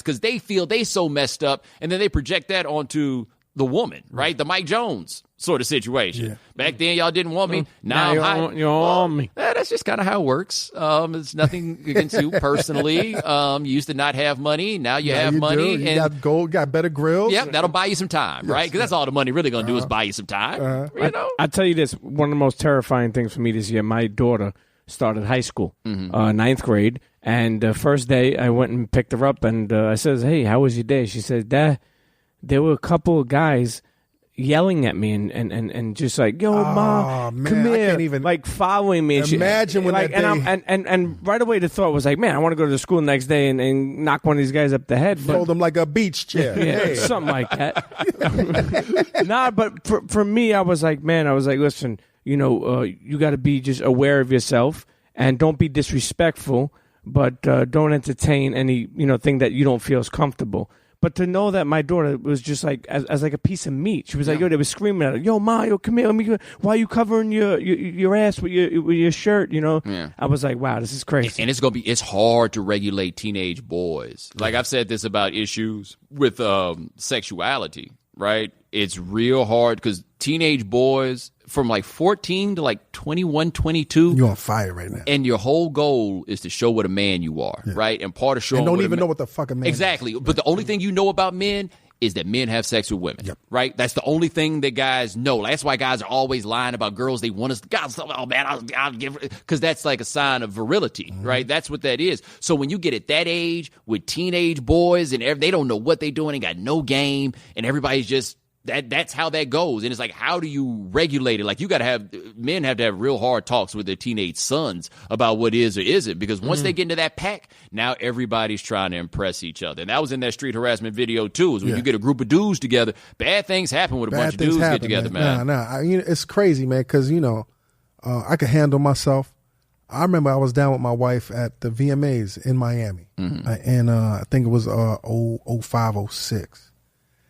because they feel they so messed up, and then they project that onto the woman, right? The Mike Jones sort of situation. Yeah. Back then, y'all didn't want me. Now you want me. That's just kind of how it works. It's nothing against you personally. You used to not have money. Now you have money. You got gold, got better grills. Yep, that'll buy you some time, right? Because that's all the money really going to do is buy you some time. You know? I tell you this, one of the most terrifying things for me this year, my daughter started high school, ninth grade, and the first day I went and picked her up, and I says, hey, how was your day? She said, Dad, there were a couple of guys yelling at me and just like, yo, Mom, man, come here, I can't even like following me. Imagine when like, that day... and right away the thought was like, man, I want to go to the school the next day and knock one of these guys up the head. Fold them like a beach chair. Yeah, something like that. Nah, but for me, I was like, listen, you know, you got to be just aware of yourself and don't be disrespectful, but don't entertain any, you know, thing that you don't feel is comfortable. But to know that my daughter was just like as like a piece of meat. She was like, yo, they were screaming at her, yo, Ma, yo, come here. Why are you covering your ass with your shirt? You know? Yeah. I was like, wow, this is crazy. And it's hard to regulate teenage boys. Like I've said this about issues with sexuality, right? It's real hard because teenage boys from like 14 to like 21, 22. You're on fire right now. And your whole goal is to show what a man you are, right? And part of showing and don't even know what the fuck a man exactly. is. But the only thing you know about men is that men have sex with women, right? That's the only thing that guys know. That's why guys are always lying about girls they want us. God, oh man, I'll give it, because that's like a sign of virility, right? That's what that is. So when you get at that age with teenage boys and they don't know what they're doing, they got no game, and everybody's just that's how that goes. And it's like, how do you regulate it? Like, men have to have real hard talks with their teenage sons about what is or isn't, because once they get into that pack, now everybody's trying to impress each other. And that was in that street harassment video too, is when you get a group of dudes together, bad things happen when a bunch of dudes get together, man. You know, it's crazy, man, because, you know, I could handle myself. I remember I was down with my wife at the VMAs in Miami, and I think it was 05, 06.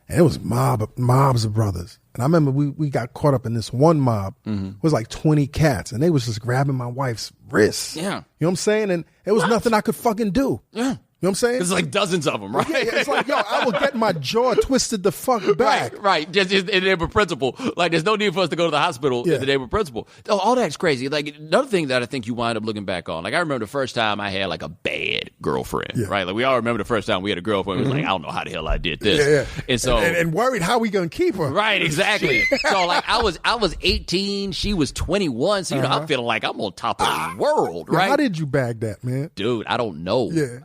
And it was mobs of brothers. And I remember we got caught up in this one mob. It was like 20 cats. And they was just grabbing my wife's wrists. Yeah. You know what I'm saying? And it was nothing I could fucking do. Yeah. You know what I'm saying? There's like dozens of them, right? Yeah, it's like, yo, I will get my jaw twisted the fuck back. Right. Just in the name of principle. Like, there's no need for us to go to the hospital in the name of principle. Oh, all that's crazy. Like, another thing that I think you wind up looking back on. Like, I remember the first time I had, like, a bad girlfriend, right? Like, we all remember the first time we had a girlfriend. It was like, I don't know how the hell I did this. Yeah. And so... And worried how we gonna keep her. Right, exactly. So, like, I was 18. She was 21. So, you know, I'm feeling like I'm on top of the world, right? How did you bag that, man? Dude, I don't know. Yeah.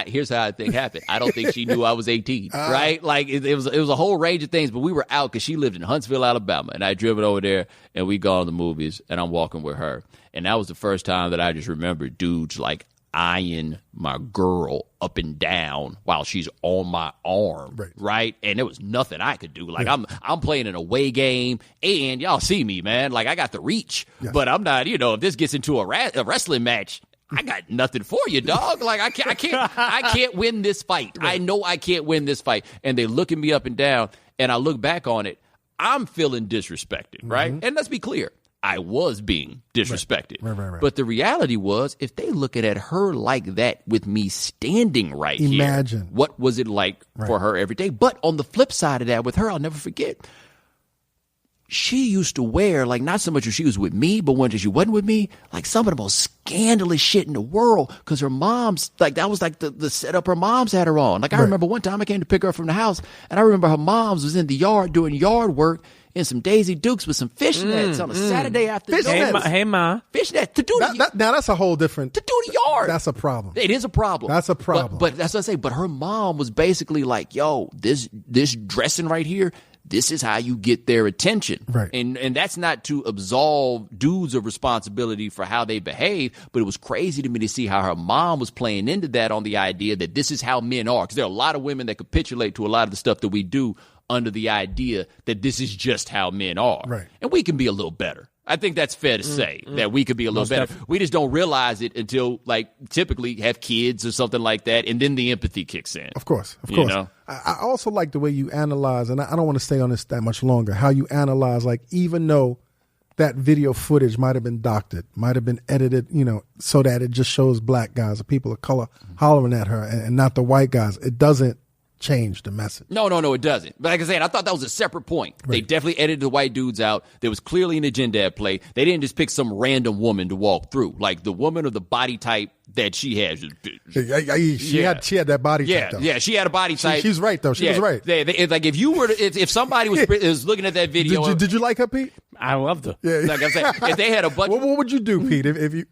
Here's how I think happened. I don't think she knew I was 18, right? Like, it was a whole range of things, but we were out because she lived in Huntsville, Alabama, and I driven over there, and we gone to the movies, and I'm walking with her. And that was the first time that I just remember dudes, like, eyeing my girl up and down while she's on my arm, right? And there was nothing I could do. Like, I'm playing an away game, and y'all see me, man. Like, I got the reach, but I'm not, you know, if this gets into a wrestling match, I got nothing for you, dog. Like, I can't win this fight. I know I can't win this fight. And they looking me up and down, and I look back on it, I'm feeling disrespected, right? And let's be clear, I was being disrespected. Right. But the reality was, if they looking at her like that with me standing right here, what was it like for her every day? But on the flip side of that, with her, I'll never forget, she used to wear, like, not so much when she was with me, but when she wasn't with me, like, some of the most scandalous shit in the world, because her mom's, like, that was like the setup her mom's had her on. Like, I remember one time I came to pick her up from the house, and I remember her mom's was in the yard doing yard work in some Daisy Dukes with some fishnets on a Saturday afternoon. Hey, Ma. Fishnets. To do now that's a whole different... To do the yard. That's a problem. It is a problem. That's a problem. But that's what I say. But her mom was basically like, yo, this dressing right here, this is how you get their attention. Right. And that's not to absolve dudes of responsibility for how they behave, but it was crazy to me to see how her mom was playing into that on the idea that this is how men are. Because there are a lot of women that capitulate to a lot of the stuff that we do under the idea that this is just how men are. Right. And we can be a little better. I think that's fair to say that we could be a little better. We just don't realize it until, like, typically have kids or something like that, and then the empathy kicks in. Of course. You know? I also like the way you analyze, and I don't want to stay on this that much longer, how you analyze, like, even though that video footage might have been doctored, might have been edited, so that it just shows black guys or people of color hollering at her and not the white guys. It doesn't change the message. No, it doesn't. But like I said, I thought that was a separate point. Right. They definitely edited the white dudes out. There was clearly an agenda at play. They didn't just pick some random woman to walk through. Like the woman of the body type that she has. She had that body type, though. Yeah, she had a body type. She's right, though. She was right. Like if somebody was looking at that video. Did you like her, Pete? I loved her. Yeah. Like I said, if they had a bunch. What would you do, Pete, if you...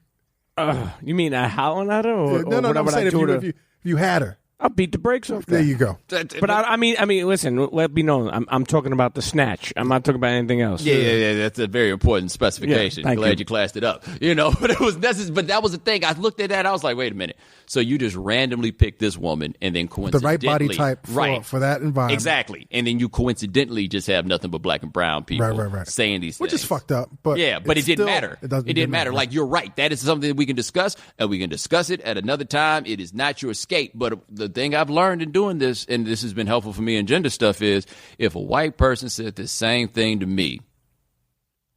You mean howling at her? Or, no, I'm saying if you had her. I'll beat the brakes off that. There you go. But I mean, listen. Let me know. I'm talking about the snatch. I'm not talking about anything else. Yeah. That's a very important specification. Yeah, Glad you classed it up. But but that was the thing. I looked at that. I was like, wait a minute. So you just randomly picked this woman, and then coincidentally, the right body type for that environment, exactly. And then you coincidentally just have nothing but black and brown people saying these things, which is fucked up. But but it didn't matter. It didn't matter. Like you're right. That is something that we can discuss, and we can discuss it at another time. It is not your escape. But the thing I've learned in doing this, and this has been helpful for me in gender stuff, is if a white person said the same thing to me,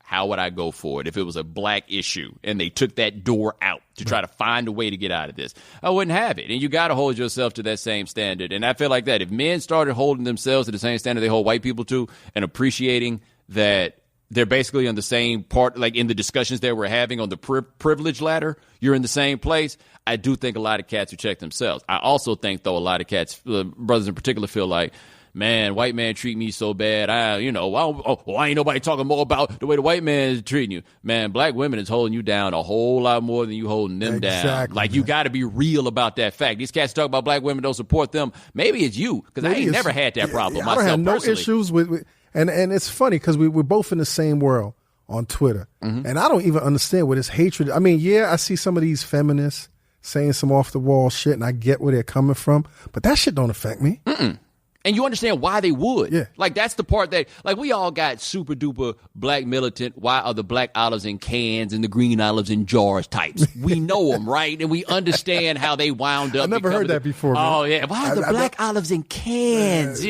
how would I go for it if it was a black issue and they took that door out to try to find a way to get out of this? I wouldn't have it. And you got to hold yourself to that same standard. And I feel like that if men started holding themselves to the same standard they hold white people to and appreciating that they're basically on the same part, like in the discussions that we're having on the privilege ladder, you're in the same place. I do think a lot of cats would check themselves. I also think, though, a lot of cats, brothers in particular, feel like, man, white man treat me so bad. Why ain't nobody talking more about the way the white man is treating you? Man, black women is holding you down a whole lot more than you holding them down. Like, you got to be real about that fact. These cats talk about black women don't support them. Maybe it's you, because I ain't never had that problem myself I don't have personally. no issues with and it's funny because we're both in the same world on Twitter. Mm-hmm. And I don't even understand what this hatred. I mean, I see some of these feminists saying some off the wall shit, and I get where they're coming from, but that shit don't affect me. Mm-mm. And you understand why they would. Yeah. Like, that's the part that, like, we all got super duper black militant, why are the black olives in cans and the green olives in jars types. We know them, right? And we understand how they wound up. I never heard that before, man. Oh, yeah. Why are the black olives in cans,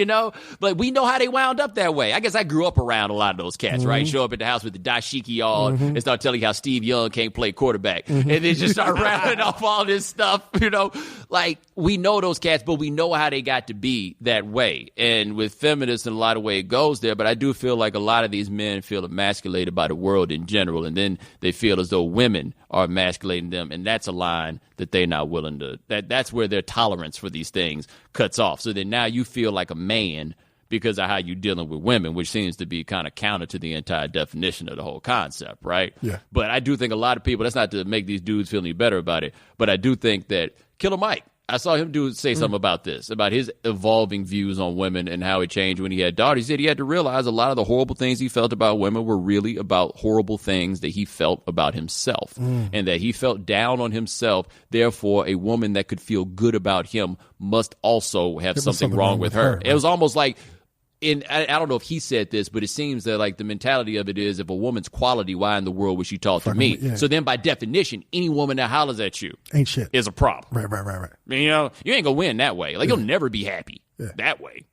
But we know how they wound up that way. I guess I grew up around a lot of those cats, right? Show up at the house with the dashiki on and start telling you how Steve Young can't play quarterback. And then just start rattling off all this stuff, Like, we know those cats, but we know how they got to be that way. And with feminists, in a lot of way it goes there, but I do feel like a lot of these men feel emasculated by the world in general, and then they feel as though women are emasculating them, and that's a line that they're not willing to, that's where their tolerance for these things cuts off. So then now you feel like a man because of how you're dealing with women, which seems to be kind of counter to the entire definition of the whole concept, right? Yeah. But I do think a lot of people, that's not to make these dudes feel any better about it, but I do think that Killer Mike, I saw him say something about this, about his evolving views on women and how it changed when he had daughters. He said he had to realize a lot of the horrible things he felt about women were really about horrible things that he felt about himself, and that he felt down on himself. Therefore, a woman that could feel good about him must also have something wrong with her. Right? It was almost like, I don't know if he said this, but it seems that like the mentality of it is, if a woman's quality, why in the world was she taught to me? Yeah. So then by definition, any woman that hollers at you ain't shit is a problem. Right. I mean, you ain't gonna win that way. Like, you'll never be happy that way.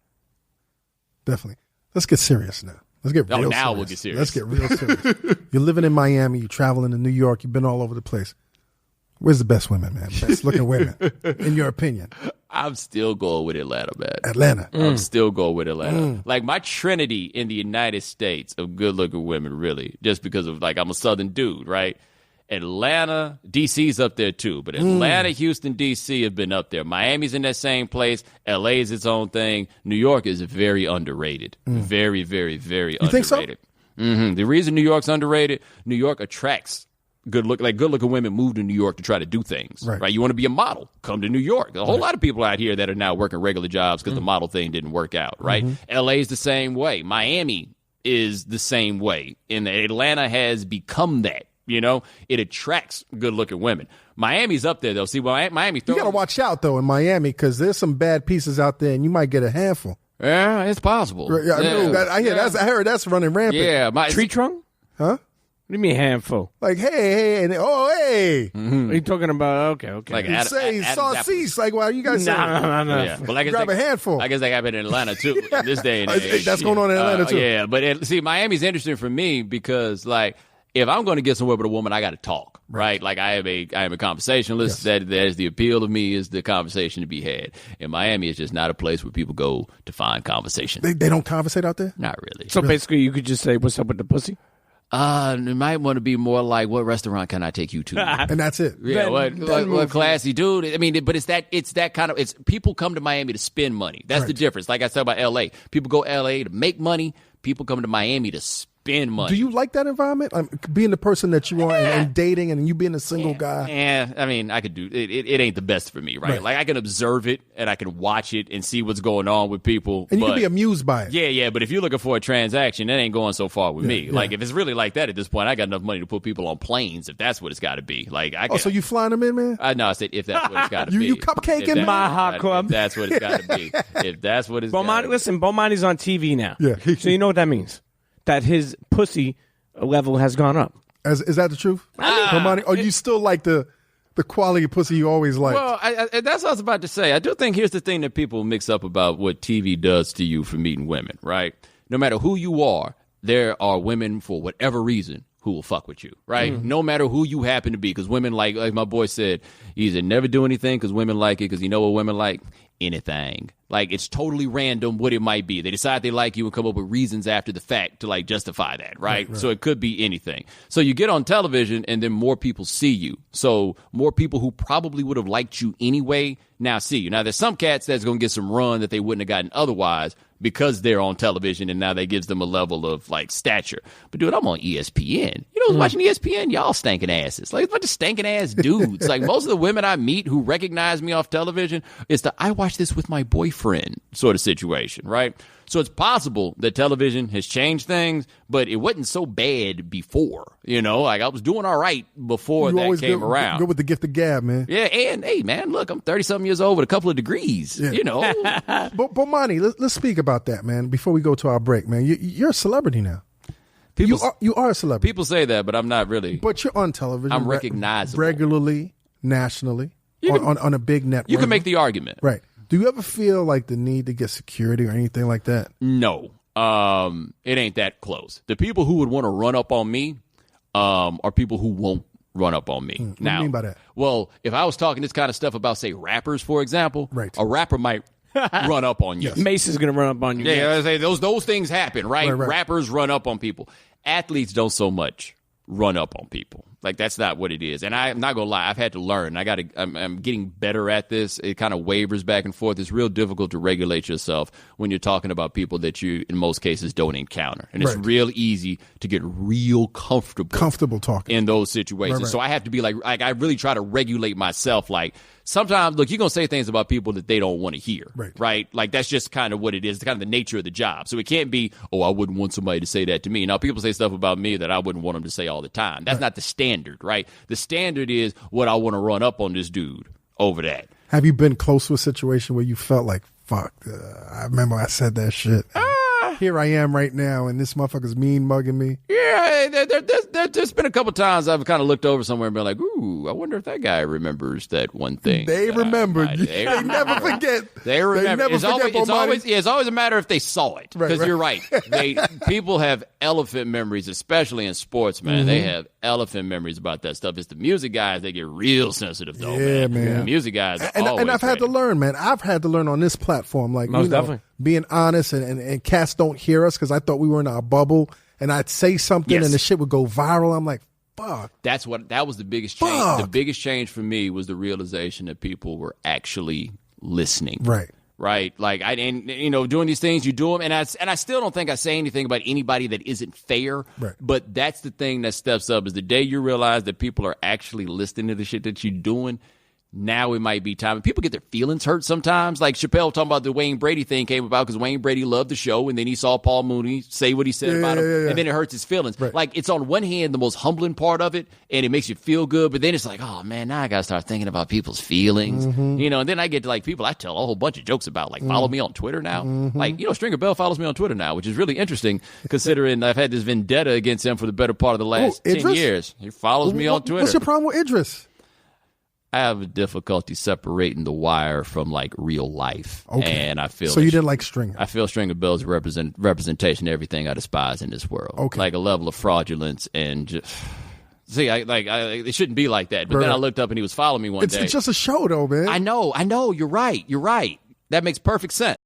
Definitely. Let's get serious now. Let's get real serious. Now we'll get serious. Let's get real serious. You're living in Miami. You're traveling to New York. You've been all over the place. Where's the best women, man? Best looking women, in your opinion? I'm still going with Atlanta, man. Atlanta. I'm still going with Atlanta. Like, my trinity in the United States of good-looking women, really, just because of, like, I'm a Southern dude, right? Atlanta, D.C.'s up there, too. But Atlanta, Houston, D.C. have been up there. Miami's in that same place. L.A. is its own thing. New York is very underrated. Very, very, very underrated. You think so? Mm-hmm. The reason New York's underrated, New York attracts good-looking women move to New York to try to do things, right? You want to be a model, come to New York. A whole lot of people out here that are now working regular jobs because the model thing didn't work out, right? LA's the same way. Miami is the same way. And Atlanta has become that, It attracts good-looking women. Miami's up there, though. See, Miami... You got to watch out, though, in Miami, because there's some bad pieces out there, and you might get a handful. Yeah, it's possible. I heard that's running rampant. Yeah. Tree trunk? Huh? What do you mean handful? Like, hey, and hey. Are you talking about, okay. Like, you say saucisse, like, well, you guys say. No. Yeah. Well, like, grab a handful. I guess that happened in Atlanta, too, in this day and age. That's going on in Atlanta, too. Yeah, but see, Miami's interesting for me because, like, if I'm going to get somewhere with a woman, I got to talk, right? Like I am a conversationalist. Yes. That is the appeal of me, is the conversation to be had. In Miami, it's just not a place where people go to find conversation. They don't conversate out there? Not really. So basically, you could just say, "What's up with the pussy?" It might want to be more like, what restaurant can I take you to? And that's it. Yeah, what classy dude. I mean, but it's that kind of, it's people come to Miami to spend money. That's the difference. Like I said about LA. People go LA to make money. People come to Miami to spend money. Do you like that environment? Being the person that you are and dating and you being a single guy? Yeah, I mean, I could do it. It ain't the best for me, right? Like I can observe it and I can watch it and see what's going on with people. And you can be amused by it. Yeah, but if you're looking for a transaction, that ain't going so far with me. Like if it's really like that at this point, I got enough money to put people on planes if that's what it's got to be. Like so you flying them in, man? No, I said if that's what it's got to be. You cupcaking my hot club? If that's what it's got to be. If that's what it's got to be. Listen, Bomani's on TV now. Yeah. So you know what that means? That his pussy level has gone up. Is that the truth? Bomani, or you still like the quality of pussy you always liked? Well, that's what I was about to say. I do think here's the thing that people mix up about what TV does to you for meeting women, right? No matter who you are, there are women for whatever reason who will fuck with you, right? Mm-hmm. No matter who you happen to be, because women like my boy said, he said never do anything because women like it, because you know what women like? Anything. Like, it's totally random what it might be. They decide they like you and come up with reasons after the fact to, like, justify that, right? So it could be anything. So you get on television and then more people see you. So more people who probably would have liked you anyway now see you. Now, there's some cats that's going to get some run that they wouldn't have gotten otherwise because they're on television and now that gives them a level of, like, stature. But, dude, I'm on ESPN. You know who's watching ESPN? Y'all stinking asses. Like, a bunch of stinking ass dudes. Like, most of the women I meet who recognize me off television, it's the I watch this with my boyfriend sort of situation, right? So it's possible that television has changed things, but it wasn't so bad before. You know, like I was doing all right before that came around. Go with the gift of gab, man. Yeah, and hey, man, look, I'm 30-something years old with a couple of degrees. Yeah. You know, but Bomani, let's speak about that, man. Before we go to our break, man, you're a celebrity now. You are a celebrity. People say that, but I'm not really. But you're on television. I'm recognizable regularly, nationally, on a big network. You can make the argument, right? Do you ever feel like the need to get security or anything like that? No. It ain't that close. The people who would want to run up on me are people who won't run up on me. What do you mean by that? Well, if I was talking this kind of stuff about, say, rappers, for example, right. A rapper might run up on you. Yes. Mace is going to run up on you. Yeah, I say those things happen, right? Rappers run up on people. Athletes don't so much run up on people. Like, that's not what it is. And I'm not going to lie, I've had to learn. I'm getting better at this. It kind of wavers back and forth. It's real difficult to regulate yourself when you're talking about people that you, in most cases, don't encounter. And it's real easy to get real comfortable talking in those situations. Right. So I have to be like, I really try to regulate myself. Like, sometimes, look, you're going to say things about people that they don't want to hear, right? Like, that's just kind of what it is. It's kind of the nature of the job. So it can't be, oh, I wouldn't want somebody to say that to me. Now, people say stuff about me that I wouldn't want them to say all the time. That's not the standard, right? The standard is what I want to run up on this dude over that. Have you been close to a situation where you felt like, fuck, I remember I said that shit. Here I am right now, and this motherfucker's mean mugging me. Yeah, there's been a couple times I've kind of looked over somewhere and been like, ooh, I wonder if that guy remembers that one thing. They remember. They never forget. They remember. It's always a matter if they saw it. Because you're right. People have elephant memories, especially in sports, man. Mm-hmm. They have elephant memories about that stuff. It's the music guys, they get real sensitive, though, man. The music guys are and I've had to learn, man. I've had to learn on this platform. Like, most definitely. Being honest, and cats don't hear us because I thought we were in our bubble, and I'd say something and the shit would go viral. I'm like, fuck. That was the biggest change. Fuck. The biggest change for me was the realization that people were actually listening. Right. Like, doing these things, you do them, and I still don't think I say anything about anybody that isn't fair. Right. But that's the thing that steps up, is the day you realize that people are actually listening to the shit that you're doing. Now it might be time. And people get their feelings hurt sometimes. Like Chappelle talking about the Wayne Brady thing came about because Wayne Brady loved the show, and then he saw Paul Mooney say what he said about him, and then it hurts his feelings. Right. Like, it's on one hand the most humbling part of it, and it makes you feel good, but then it's like, oh man, now I gotta start thinking about people's feelings. Mm-hmm. And then I get to, like, people I tell a whole bunch of jokes about, like, follow me on Twitter now. Mm-hmm. Like, Stringer Bell follows me on Twitter now, which is really interesting considering I've had this vendetta against him for the better part of the last 10 years. He follows me on Twitter. What's your problem with Idris? I have a difficulty separating The Wire from like real life. Okay. And I feel so you didn't like Stringer. I feel Stringer Bell's representation of everything I despise in this world. Okay. Like a level of fraudulence and just see, it shouldn't be like that. But then I looked up and he was following me one day. It's just a show though, man. I know. You're right. That makes perfect sense.